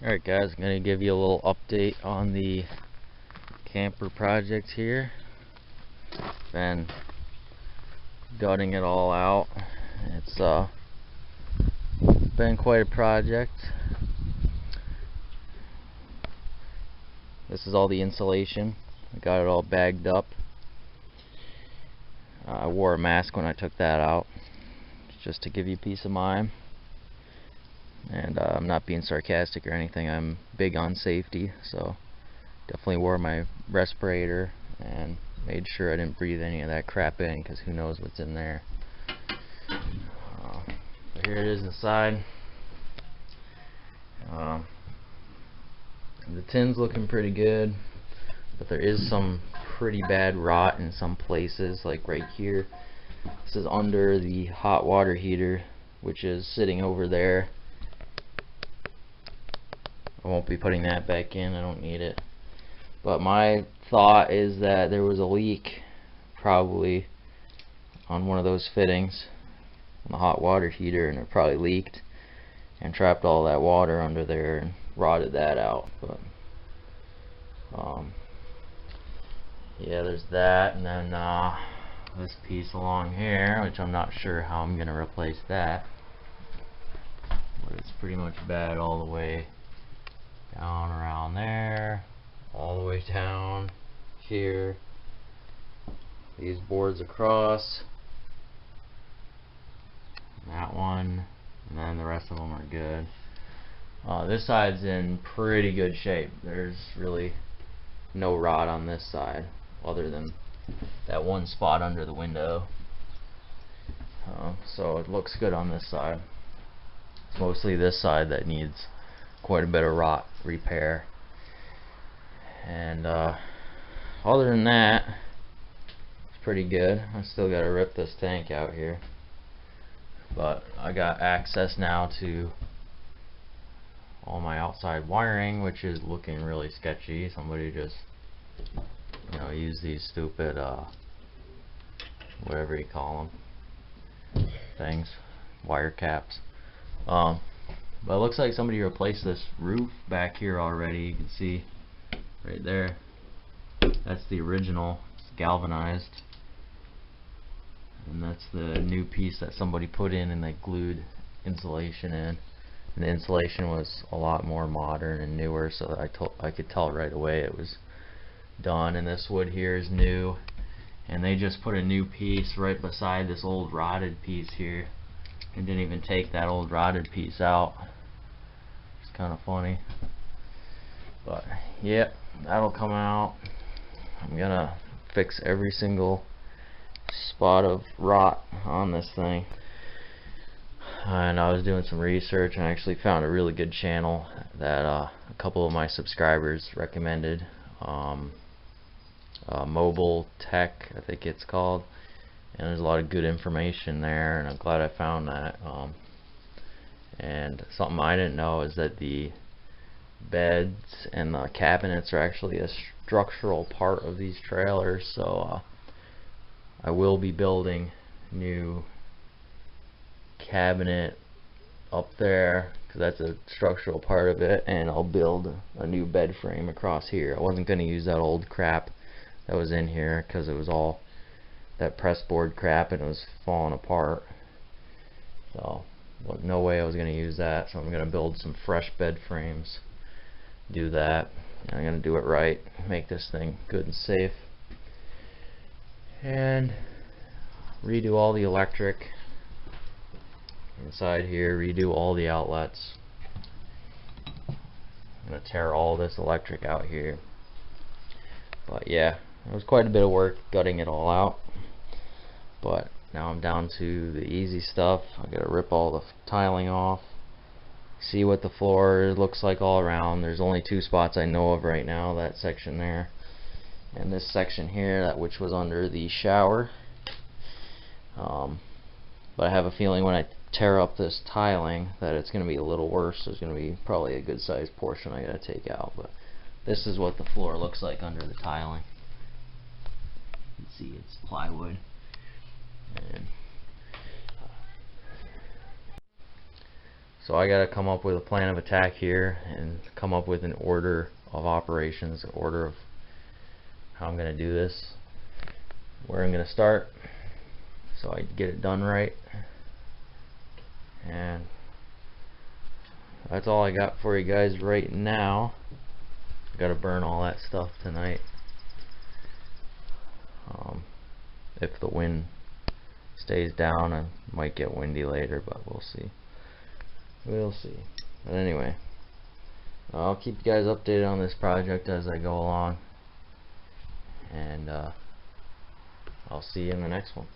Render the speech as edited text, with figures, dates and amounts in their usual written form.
Alright guys, I'm going to give you a little update on the camper project here. Been gutting it all out. It's been quite a project. This is all the insulation. I got it all bagged up. I wore a mask when I took that out, just to give you peace of mind. And I'm not being sarcastic or anything. I'm big on safety, so definitely wore my respirator and made sure I didn't breathe any of that crap in, because who knows what's in there. But here it is inside. The tin's looking pretty good, but there is some pretty bad rot in some places, like right here. This is under the hot water heater, which is sitting over there. I won't be putting that back in, I don't need it. But my thought is that there was a leak probably on one of those fittings on the hot water heater, and it probably leaked and trapped all that water under there and rotted that out. But yeah, there's that, and then this piece along here, which I'm not sure how I'm gonna replace that, but it's pretty much bad all the way down around there, all the way down here, these boards across, that one, and then the rest of them are good. This side's in pretty good shape. There's really no rot on this side other than that one spot under the window, so it looks good on this side. It's mostly this side that needs quite a bit of rot repair. And other than that, it's pretty good. I still gotta rip this tank out here, but I got access now to all my outside wiring, which is looking really sketchy. Somebody just, you know, use these stupid whatever you call them things, wire caps. But it looks like somebody replaced this roof back here already. You can see right there, that's the original. It's galvanized, and that's the new piece that somebody put in, and they glued insulation in. And the insulation was a lot more modern and newer, so I could tell right away it was done. And this wood here is new, and they just put a new piece right beside this old rotted piece here, and didn't even take that old rotted piece out. It's kind of funny, but yeah, that'll come out. I'm gonna fix every single spot of rot on this thing. And I was doing some research and I actually found a really good channel that a couple of my subscribers recommended. Mobile Tech, I think it's called, and there's a lot of good information there, and I'm glad I found that. And something I didn't know is that the beds and the cabinets are actually a structural part of these trailers, so I will be building new cabinet up there, because that's a structural part of it, and I'll build a new bed frame across here. I wasn't going to use that old crap that was in here, because it was all that pressboard crap and it was falling apart, so no way I was going to use that. So I'm going to build some fresh bed frames, do that, and I'm going to do it right, make this thing good and safe, and redo all the electric inside here, redo all the outlets. I'm going to tear all this electric out here. But yeah, it was quite a bit of work gutting it all out, but now I'm down to the easy stuff. I gotta rip all the tiling off, see what the floor looks like all around. There's only two spots I know of right now, that section there and this section here, that which was under the shower. But I have a feeling when I tear up this tiling that it's going to be a little worse. There's going to be probably a good sized portion I gotta take out, but this is what the floor looks like under the tiling. You can see it's plywood, and So I gotta come up with a plan of attack here and come up with an order of operations, order of how I'm gonna do this, where I'm gonna start, so I get it done right. And that's all I got for you guys right now. I gotta burn all that stuff tonight. If the wind stays down, I might get windy later, but we'll see. We'll see. But anyway, I'll keep you guys updated on this project as I go along, and I'll see you in the next one.